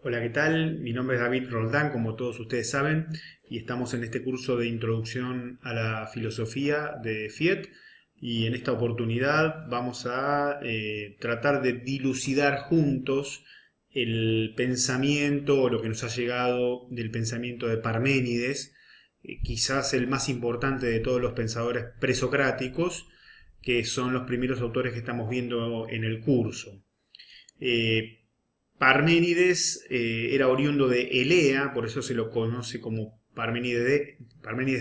Hola, ¿qué tal? Mi nombre es David Roldán, como todos ustedes saben, y estamos en este curso de introducción a la filosofía de Fichte. Y en esta oportunidad vamos a tratar de dilucidar juntos el pensamiento o lo que nos ha llegado del pensamiento de Parménides, quizás el más importante de todos los pensadores presocráticos, que son los primeros autores que estamos viendo en el curso. Eh, Parménides era oriundo de Elea, por eso se lo conoce como Parménides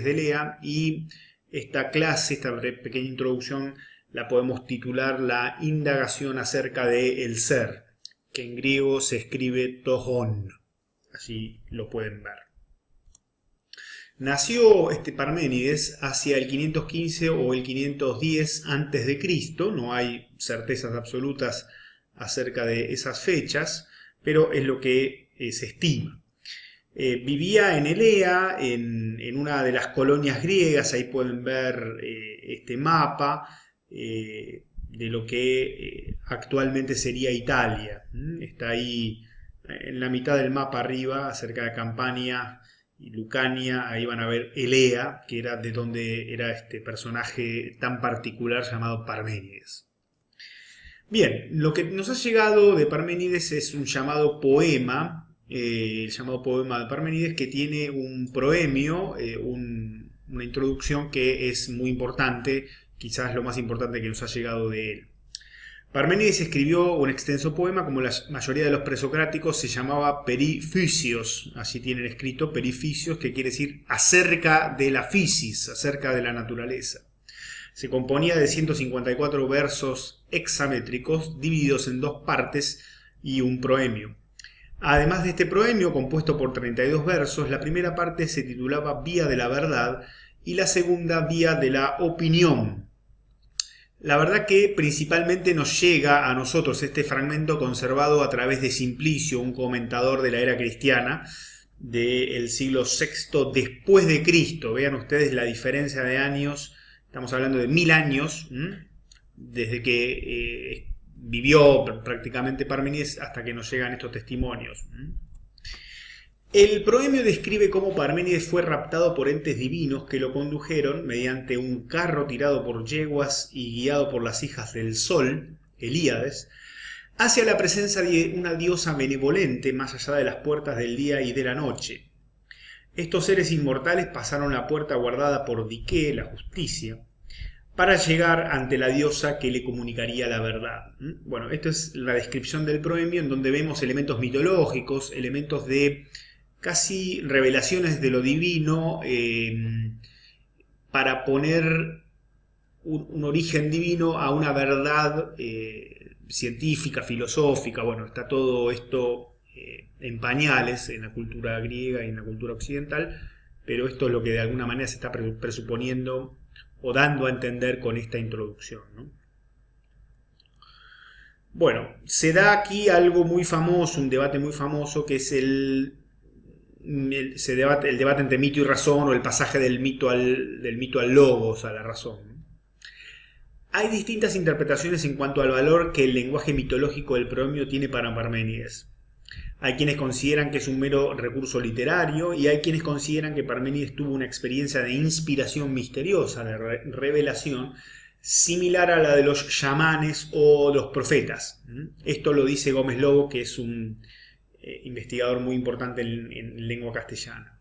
de Elea, y esta clase, esta pequeña introducción, la podemos titular La indagación acerca de el ser, que en griego se escribe tohon, así lo pueden ver. Nació este Parménides hacia el 515 o el 510 antes de Cristo, no hay certezas absolutas acerca de esas fechas, pero es lo que se estima. Vivía en Elea, en una de las colonias griegas, ahí pueden ver este mapa de lo que actualmente sería Italia. Está ahí en la mitad del mapa arriba, cerca de Campania y Lucania, ahí van a ver Elea, que era de donde era este personaje tan particular llamado Parménides. Bien, lo que nos ha llegado de Parménides es un llamado poema, el llamado poema de Parménides, que tiene un proemio, una introducción que es muy importante, quizás lo más importante que nos ha llegado de él. Parménides escribió un extenso poema, como la mayoría de los presocráticos, se llamaba Perifysios, así tienen escrito Perifysios, que quiere decir acerca de la physis, acerca de la naturaleza. Se componía de 154 versos hexamétricos divididos en dos partes y un proemio. Además de este proemio, compuesto por 32 versos, la primera parte se titulaba Vía de la Verdad y la segunda Vía de la Opinión. La verdad que principalmente nos llega a nosotros este fragmento conservado a través de Simplicio, un comentador de la era cristiana del siglo VI después de Cristo. Vean ustedes la diferencia de años. Estamos hablando de 1000 años, desde que vivió prácticamente Parménides hasta que nos llegan estos testimonios. El proemio describe cómo Parménides fue raptado por entes divinos que lo condujeron mediante un carro tirado por yeguas y guiado por las hijas del sol, Helíades, hacia la presencia de una diosa benevolente más allá de las puertas del día y de la noche. Estos seres inmortales pasaron la puerta guardada por Dike, la justicia, para llegar ante la diosa que le comunicaría la verdad. Bueno, esto es la descripción del proemio, en donde vemos elementos mitológicos, elementos de casi revelaciones de lo divino, para poner un origen divino a una verdad científica, filosófica. Bueno, está todo esto en pañales en la cultura griega y en la cultura occidental, pero esto es lo que de alguna manera se está presuponiendo o dando a entender con esta introducción, ¿no? Bueno, se da aquí algo muy famoso, un debate muy famoso, que es el debate entre mito y razón, o el pasaje del mito al logos, a la razón, ¿no? Hay distintas interpretaciones en cuanto al valor que el lenguaje mitológico del proemio tiene para Parménides. Hay quienes consideran que es un mero recurso literario y hay quienes consideran que Parménides tuvo una experiencia de inspiración misteriosa, de revelación, similar a la de los chamanes o los profetas. Esto lo dice Gómez Lobo, que es un investigador muy importante en lengua castellana.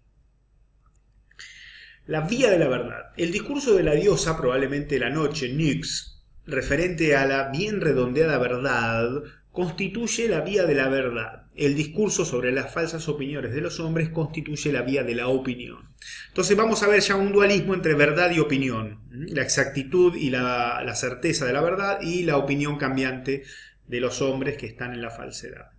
La vía de la verdad. El discurso de la diosa, probablemente la noche, Nyx, referente a la bien redondeada verdad, constituye la vía de la verdad. El discurso sobre las falsas opiniones de los hombres constituye la vía de la opinión. Entonces vamos a ver ya un dualismo entre verdad y opinión. La exactitud y la certeza de la verdad y la opinión cambiante de los hombres que están en la falsedad.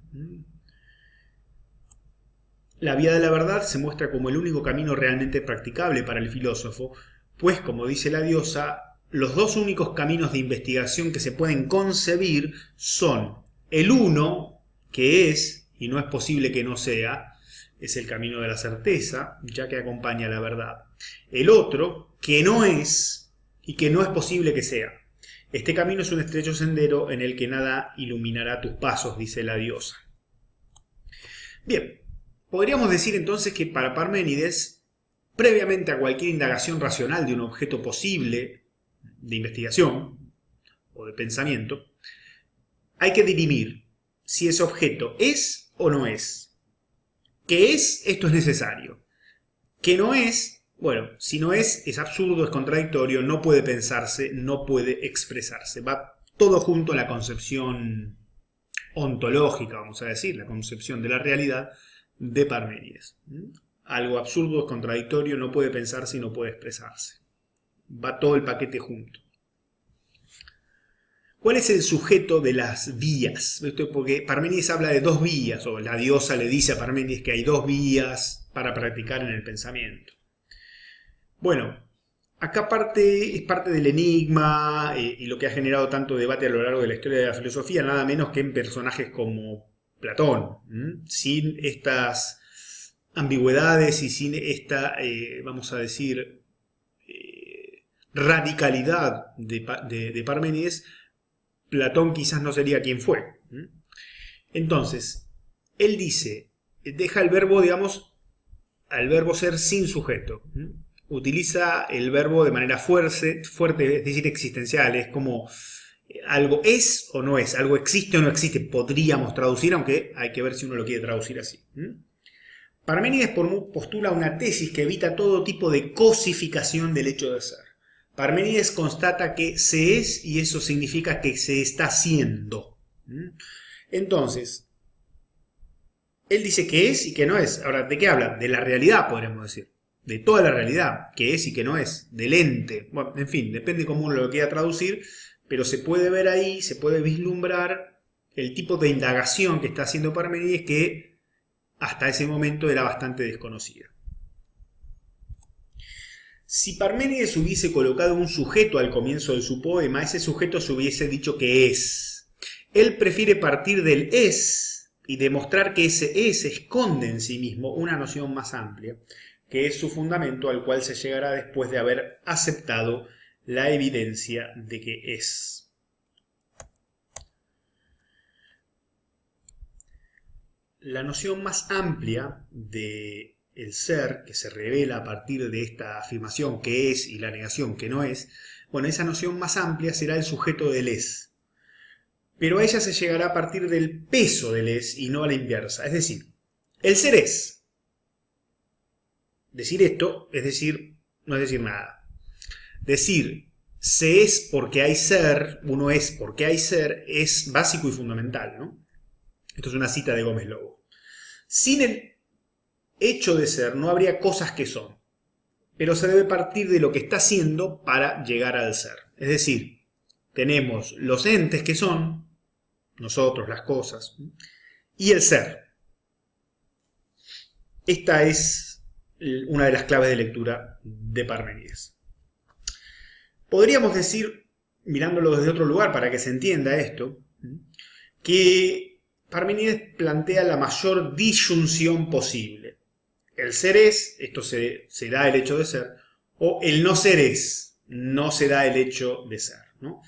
La vía de la verdad se muestra como el único camino realmente practicable para el filósofo, pues, como dice la diosa, los dos únicos caminos de investigación que se pueden concebir son el uno, que es, y no es posible que no sea, es el camino de la certeza, ya que acompaña a la verdad. El otro, que no es, y que no es posible que sea. Este camino es un estrecho sendero en el que nada iluminará tus pasos, dice la diosa. Bien, podríamos decir entonces que para Parménides, previamente a cualquier indagación racional de un objeto posible de investigación o de pensamiento, hay que dirimir si ese objeto es o no es. ¿Qué es? Esto es necesario. ¿Qué no es? Bueno, si no es absurdo, es contradictorio, no puede pensarse, no puede expresarse. Va todo junto a la concepción ontológica, vamos a decir, la concepción de la realidad de Parménides. Algo absurdo, es contradictorio, no puede pensarse y no puede expresarse. Va todo el paquete junto. ¿Cuál es el sujeto de las vías? Porque Parménides habla de dos vías, o la diosa le dice a Parménides que hay dos vías para practicar en el pensamiento. Bueno, acá es parte del enigma y lo que ha generado tanto debate a lo largo de la historia de la filosofía, nada menos que en personajes como Platón. Sin estas ambigüedades y sin esta, vamos a decir, radicalidad de Parménides, Platón quizás no sería quien fue. Entonces, él dice, deja el verbo, digamos, al verbo ser sin sujeto. Utiliza el verbo de manera fuerte, es decir, existencial. Es como algo es o no es, algo existe o no existe. Podríamos traducir, aunque hay que ver si uno lo quiere traducir así. Parménides postula una tesis que evita todo tipo de cosificación del hecho de ser. Parménides constata que se es y eso significa que se está siendo. Entonces, él dice que es y que no es. Ahora, ¿de qué habla? De la realidad, podríamos decir. De toda la realidad, que es y que no es. Del ente. Bueno, en fin, depende cómo uno lo quiera traducir, pero se puede ver ahí, se puede vislumbrar el tipo de indagación que está haciendo Parménides, que hasta ese momento era bastante desconocida. Si Parménides hubiese colocado un sujeto al comienzo de su poema, ese sujeto se hubiese dicho que es. Él prefiere partir del es y demostrar que ese es esconde en sí mismo una noción más amplia, que es su fundamento al cual se llegará después de haber aceptado la evidencia de que es. La noción más amplia de el ser, que se revela a partir de esta afirmación que es y la negación que no es, bueno, esa noción más amplia será el sujeto del es. Pero a ella se llegará a partir del peso del es y no a la inversa. Es decir, el ser es. Decir esto es decir, no es decir nada. Decir se es porque hay ser, uno es porque hay ser, es básico y fundamental, ¿no? Esto es una cita de Gómez Lobo. Sin el hecho de ser no habría cosas que son, pero se debe partir de lo que está siendo para llegar al ser. Es decir, tenemos los entes que son, nosotros, las cosas, y el ser. Esta es una de las claves de lectura de Parménides. Podríamos decir, mirándolo desde otro lugar para que se entienda esto, que Parménides plantea la mayor disyunción posible. El ser es, esto se da el hecho de ser, o el no ser es, no se da el hecho de ser, ¿no?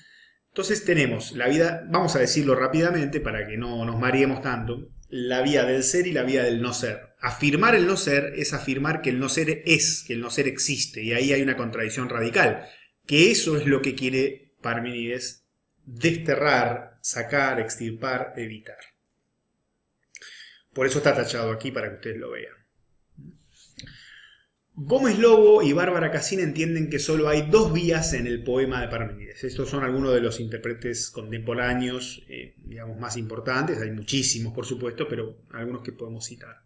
Entonces tenemos la vida, vamos a decirlo rápidamente para que no nos mareemos tanto, la vía del ser y la vía del no ser. Afirmar el no ser es afirmar que el no ser es, que el no ser existe, y ahí hay una contradicción radical, que eso es lo que quiere Parménides desterrar, sacar, extirpar, evitar. Por eso está tachado aquí para que ustedes lo vean. Gómez Lobo y Bárbara Cassin entienden que solo hay dos vías en el poema de Parménides. Estos son algunos de los intérpretes contemporáneos, digamos, más importantes. Hay muchísimos, por supuesto, pero algunos que podemos citar.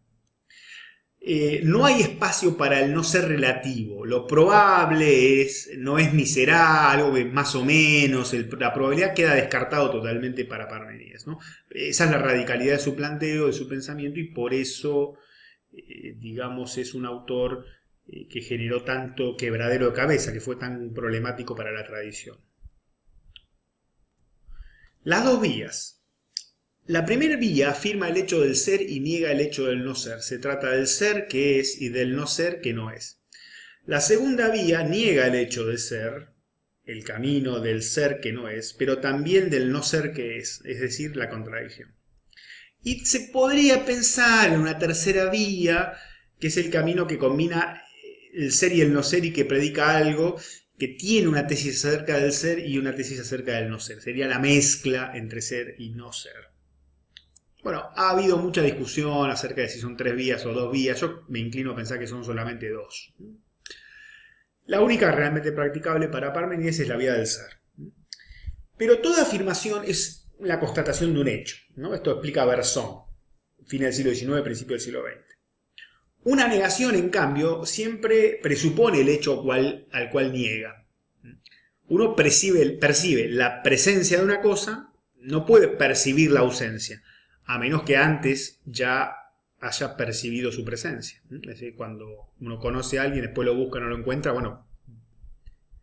No hay espacio para el no ser relativo. Lo probable no es ni será, algo que más o menos, la probabilidad queda descartado totalmente para Parménides, ¿no? Esa es la radicalidad de su planteo, de su pensamiento, y por eso, digamos, es un autor que generó tanto quebradero de cabeza, que fue tan problemático para la tradición. Las dos vías. La primera vía afirma el hecho del ser y niega el hecho del no ser. Se trata del ser que es y del no ser que no es. La segunda vía niega el hecho de ser, el camino del ser que no es, pero también del no ser que es decir, la contradicción. Y se podría pensar en una tercera vía, que es el camino que combina el ser y el no ser y que predica algo que tiene una tesis acerca del ser y una tesis acerca del no ser. Sería la mezcla entre ser y no ser. Bueno, ha habido mucha discusión acerca de si son 3 vías o 2 vías. Yo me inclino a pensar que son solamente 2. La única realmente practicable para Parménides es la vía del ser. Pero toda afirmación es la constatación de un hecho, ¿no? Esto explica Berzón, fin del siglo XIX, principio del siglo XX. Una negación, en cambio, siempre presupone el hecho al cual niega. Uno percibe la presencia de una cosa, no puede percibir la ausencia, a menos que antes ya haya percibido su presencia. Es decir, cuando uno conoce a alguien, después lo busca, no lo encuentra, bueno,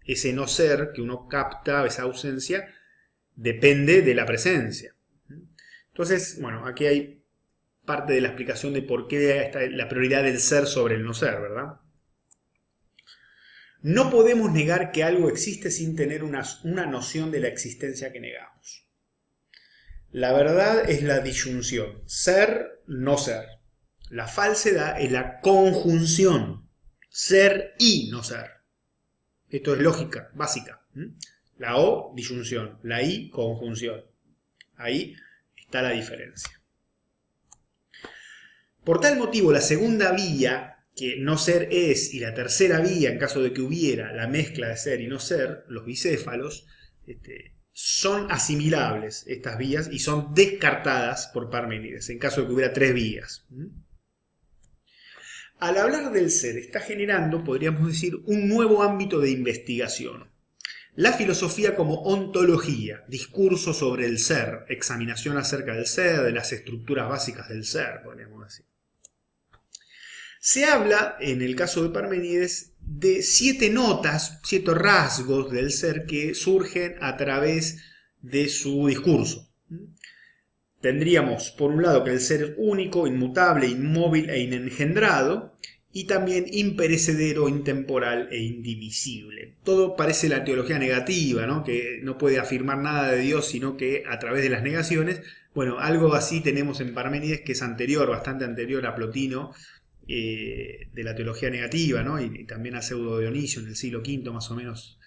ese no ser que uno capta, esa ausencia, depende de la presencia. Entonces, bueno, aquí hay parte de la explicación de por qué está la prioridad del ser sobre el no ser, ¿verdad? No podemos negar que algo existe sin tener una noción de la existencia que negamos. La verdad es la disyunción, ser, no ser. La falsedad es la conjunción, ser y no ser. Esto es lógica básica. La O, disyunción, la I, conjunción. Ahí está la diferencia. Por tal motivo, la segunda vía, que no ser es, y la tercera vía, en caso de que hubiera la mezcla de ser y no ser, los bicéfalos, son asimilables estas vías y son descartadas por Parménides, en caso de que hubiera 3 vías. Al hablar del ser, está generando, podríamos decir, un nuevo ámbito de investigación. La filosofía como ontología, discurso sobre el ser, examinación acerca del ser, de las estructuras básicas del ser, podríamos decir. Se habla, en el caso de Parménides, de 7 notas, 7 rasgos del ser que surgen a través de su discurso. Tendríamos, por un lado, que el ser es único, inmutable, inmóvil e inengendrado, y también imperecedero, intemporal e indivisible. Todo parece la teología negativa, ¿no? Que no puede afirmar nada de Dios, sino que a través de las negaciones. Bueno, algo así tenemos en Parménides, que es anterior, bastante anterior a Plotino, de la teología negativa, ¿no? Y también a Pseudo Dionisio en el siglo V más o menos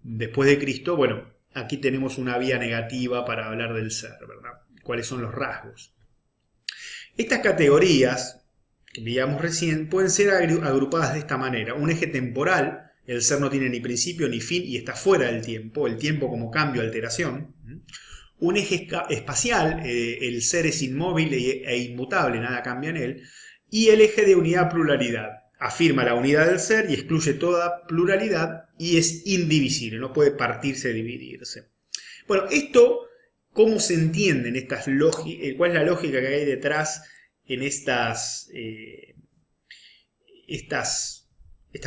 después de Cristo. Bueno, aquí tenemos una vía negativa para hablar del ser, ¿verdad? ¿Cuáles son los rasgos? Estas categorías, que veíamos recién, pueden ser agrupadas de esta manera. Un eje temporal, el ser no tiene ni principio ni fin y está fuera del tiempo, el tiempo como cambio, alteración. Un eje espacial, el ser es inmóvil e inmutable, nada cambia en él. Y el eje de unidad-pluralidad. Afirma la unidad del ser y excluye toda pluralidad y es indivisible, no puede partirse, dividirse. Bueno, esto, ¿cómo se entienden estas lógicas? ¿Cuál es la lógica que hay detrás en estas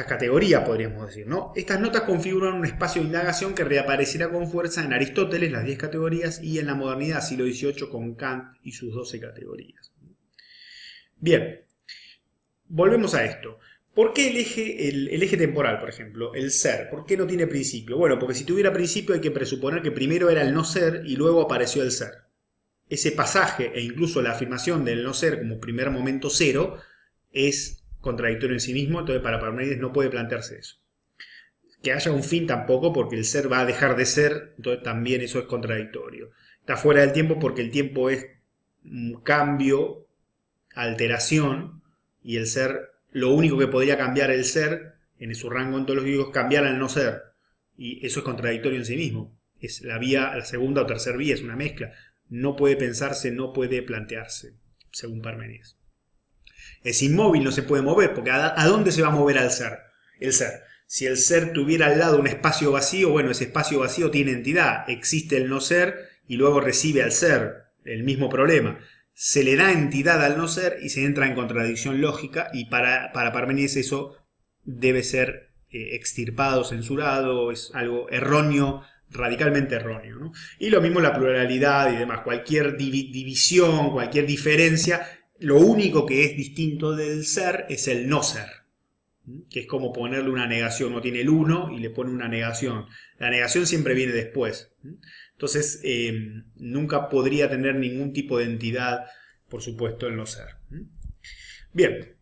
categorías, podríamos decir, ¿no? Estas notas configuran un espacio de indagación que reaparecerá con fuerza en Aristóteles, las 10 categorías, y en la modernidad, siglo XVIII, con Kant y sus 12 categorías. Bien. Volvemos a esto. ¿Por qué el eje temporal, por ejemplo, el ser? ¿Por qué no tiene principio? Bueno, porque si tuviera principio hay que presuponer que primero era el no ser y luego apareció el ser. Ese pasaje e incluso la afirmación del no ser como primer momento cero es contradictorio en sí mismo, entonces para Parménides no puede plantearse eso. Que haya un fin tampoco, porque el ser va a dejar de ser, entonces también eso es contradictorio. Está fuera del tiempo porque el tiempo es un cambio, alteración, y el ser, lo único que podría cambiar el ser en su rango ontológico es cambiar al no ser. Y eso es contradictorio en sí mismo. Es la vía, la segunda o tercera vía, es una mezcla. No puede pensarse, no puede plantearse, según Parménides. Es inmóvil, no se puede mover, porque ¿a dónde se va a mover al ser? El ser. Si el ser tuviera al lado un espacio vacío, bueno, ese espacio vacío tiene entidad. Existe el no ser y luego recibe al ser. El mismo problema. Se le da entidad al no ser y se entra en contradicción lógica, y para Parménides eso debe ser extirpado, censurado, es algo erróneo, radicalmente erróneo, ¿no? Y lo mismo la pluralidad y demás, cualquier división, cualquier diferencia, lo único que es distinto del ser es el no ser, que es como ponerle una negación. Uno tiene el uno y le pone una negación. La negación siempre viene después. Entonces, nunca podría tener ningún tipo de entidad por supuesto, el no ser. Bien,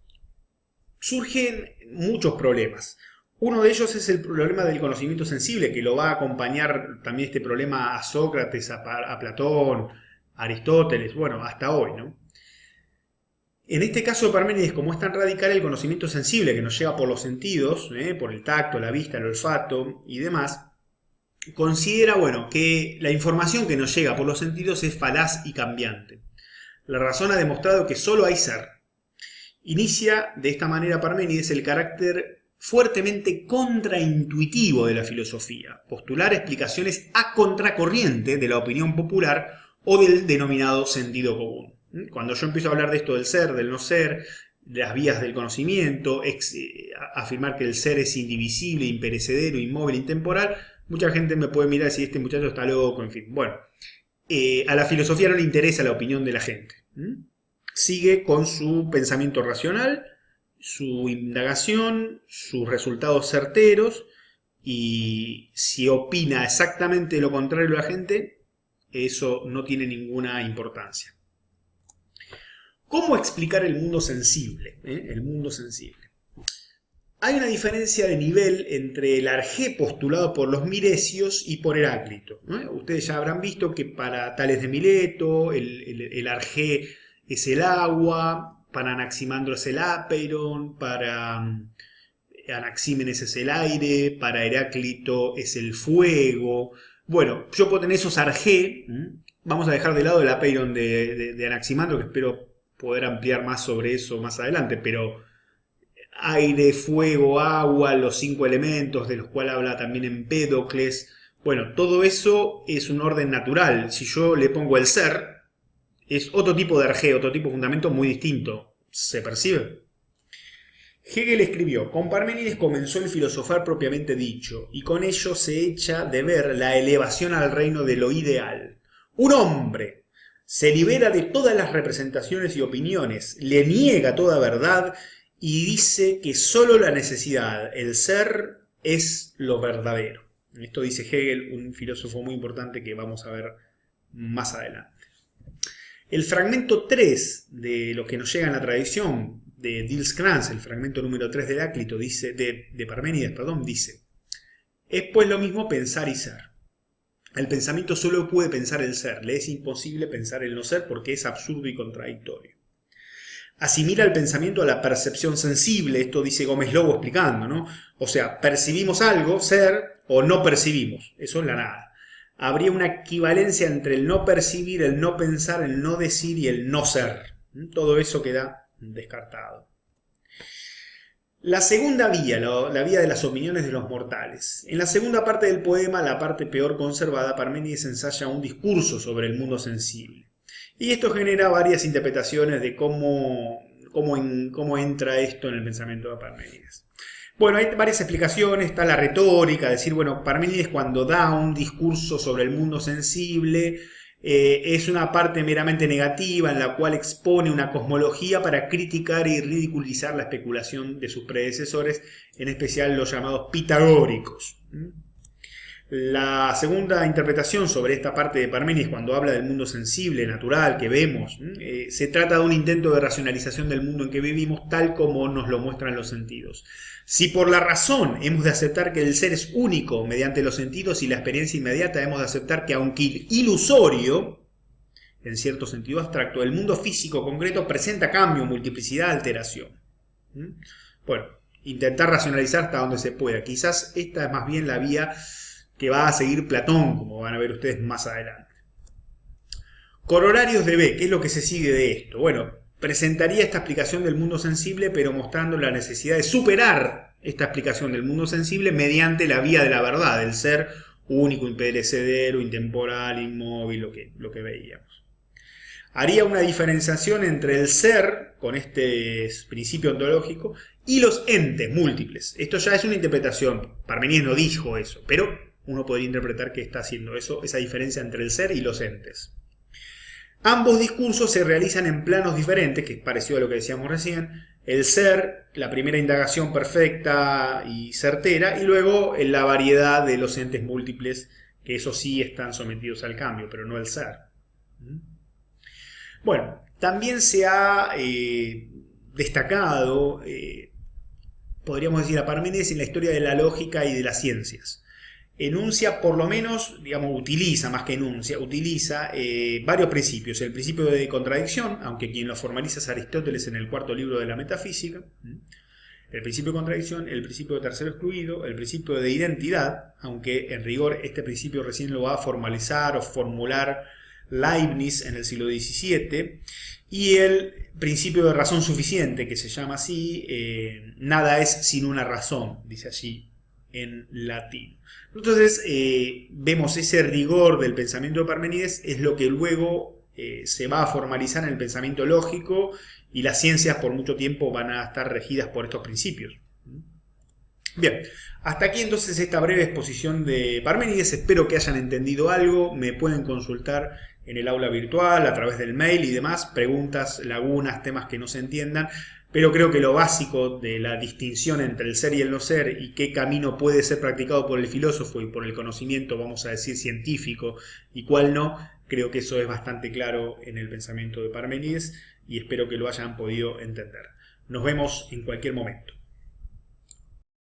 surgen muchos problemas. Uno de ellos es el problema del conocimiento sensible, que lo va a acompañar también este problema a Sócrates, a Platón, a Aristóteles, bueno, hasta hoy, ¿no? En este caso de Parménides, como es tan radical el conocimiento sensible que nos llega por los sentidos, por el tacto, la vista, el olfato y demás, considera, bueno, que la información que nos llega por los sentidos es falaz y cambiante. La razón ha demostrado que solo hay ser. Inicia de esta manera Parménides el carácter fuertemente contraintuitivo de la filosofía, postular explicaciones a contracorriente de la opinión popular o del denominado sentido común. Cuando yo empiezo a hablar de esto del ser, del no ser, de las vías del conocimiento, afirmar que el ser es indivisible, imperecedero, inmóvil, intemporal, mucha gente me puede mirar y decir, este muchacho está loco, en fin. Bueno, a la filosofía no le interesa la opinión de la gente. Sigue con su pensamiento racional, su indagación, sus resultados certeros, y si opina exactamente lo contrario a la gente, eso no tiene ninguna importancia. ¿Cómo explicar el mundo sensible? El mundo sensible. Hay una diferencia de nivel entre el arjé postulado por los milesios y por Heráclito. Ustedes ya habrán visto que para Tales de Mileto el arjé es el agua, para Anaximandro es el apeiron, para Anaxímenes es el aire, para Heráclito es el fuego. Bueno, yo puedo tener esos arjé. Vamos a dejar de lado el apeiron de Anaximandro, que espero poder ampliar más sobre eso más adelante, pero aire, fuego, agua, los 5 elementos de los cuales habla también Empédocles. Bueno, todo eso es un orden natural. Si yo le pongo el ser, es otro tipo de arjé, otro tipo de fundamento muy distinto. ¿Se percibe? Hegel escribió: con Parménides comenzó el filosofar propiamente dicho, y con ello se echa de ver la elevación al reino de lo ideal. Un hombre se libera de todas las representaciones y opiniones, le niega toda verdad y dice que solo la necesidad, el ser, es lo verdadero. Esto dice Hegel, un filósofo muy importante que vamos a ver más adelante. El fragmento 3 de lo que nos llega en la tradición de Diels Krantz, el fragmento número 3 de Heráclito, dice, de Parménides, dice: es pues lo mismo pensar y ser. El pensamiento solo puede pensar el ser, le es imposible pensar el no ser porque es absurdo y contradictorio. Asimila el pensamiento a la percepción sensible, esto dice Gómez Lobo explicando, ¿no? O sea, percibimos algo, ser, o no percibimos, eso es la nada. Habría una equivalencia entre el no percibir, el no pensar, el no decir y el no ser. Todo eso queda descartado. La segunda vía, la vía de las opiniones de los mortales. En la segunda parte del poema, la parte peor conservada, Parménides ensaya un discurso sobre el mundo sensible. Y esto genera varias interpretaciones de cómo entra esto en el pensamiento de Parménides. Bueno, hay varias explicaciones. Está la retórica, decir, bueno, Parménides cuando da un discurso sobre el mundo sensible, es una parte meramente negativa en la cual expone una cosmología para criticar y ridiculizar la especulación de sus predecesores, en especial los llamados pitagóricos. La segunda interpretación sobre esta parte de Parménides, cuando habla del mundo sensible, natural, que vemos, se trata de un intento de racionalización del mundo en que vivimos tal como nos lo muestran los sentidos. Si por la razón hemos de aceptar que el ser es único mediante los sentidos y la experiencia inmediata, hemos de aceptar que, aunque ilusorio, en cierto sentido abstracto, el mundo físico concreto presenta cambio, multiplicidad, alteración. Bueno, intentar racionalizar hasta donde se pueda. Quizás esta es más bien la vía que va a seguir Platón, como van a ver ustedes más adelante. Corolarios de B, ¿qué es lo que se sigue de esto? Bueno, presentaría esta explicación del mundo sensible, pero mostrando la necesidad de superar esta explicación del mundo sensible mediante la vía de la verdad, del ser único, imperecedero, intemporal, inmóvil, lo que veíamos. Haría una diferenciación entre el ser, con este principio ontológico, y los entes múltiples. Esto ya es una interpretación. Parménides no dijo eso, pero uno podría interpretar que está haciendo eso, esa diferencia entre el ser y los entes. Ambos discursos se realizan en planos diferentes, que es parecido a lo que decíamos recién. El ser, la primera indagación perfecta y certera, y luego la variedad de los entes múltiples, que eso sí están sometidos al cambio, pero no el ser. Bueno, También se ha destacado, podríamos decir, a Parménides en la historia de la lógica y de las ciencias. Enuncia, por lo menos, digamos, utiliza, más que enuncia, utiliza varios principios. El principio de contradicción, aunque quien lo formaliza es Aristóteles en el cuarto libro de la Metafísica. El principio de contradicción, el principio de tercero excluido, el principio de identidad, aunque en rigor este principio recién lo va a formalizar o formular Leibniz en el siglo XVII, y el principio de razón suficiente, que se llama así, nada es sin una razón, dice allí en latín. Entonces vemos ese rigor del pensamiento de Parménides, es lo que luego se va a formalizar en el pensamiento lógico, y las ciencias por mucho tiempo van a estar regidas por estos principios. Bien, hasta aquí entonces esta breve exposición de Parménides. Espero que hayan entendido algo. Me pueden consultar en el aula virtual, a través del mail y demás, preguntas, lagunas, temas que no se entiendan. Pero creo que lo básico de la distinción entre el ser y el no ser, y qué camino puede ser practicado por el filósofo y por el conocimiento, vamos a decir, científico, y cuál no, creo que eso es bastante claro en el pensamiento de Parménides, y espero que lo hayan podido entender. Nos vemos en cualquier momento.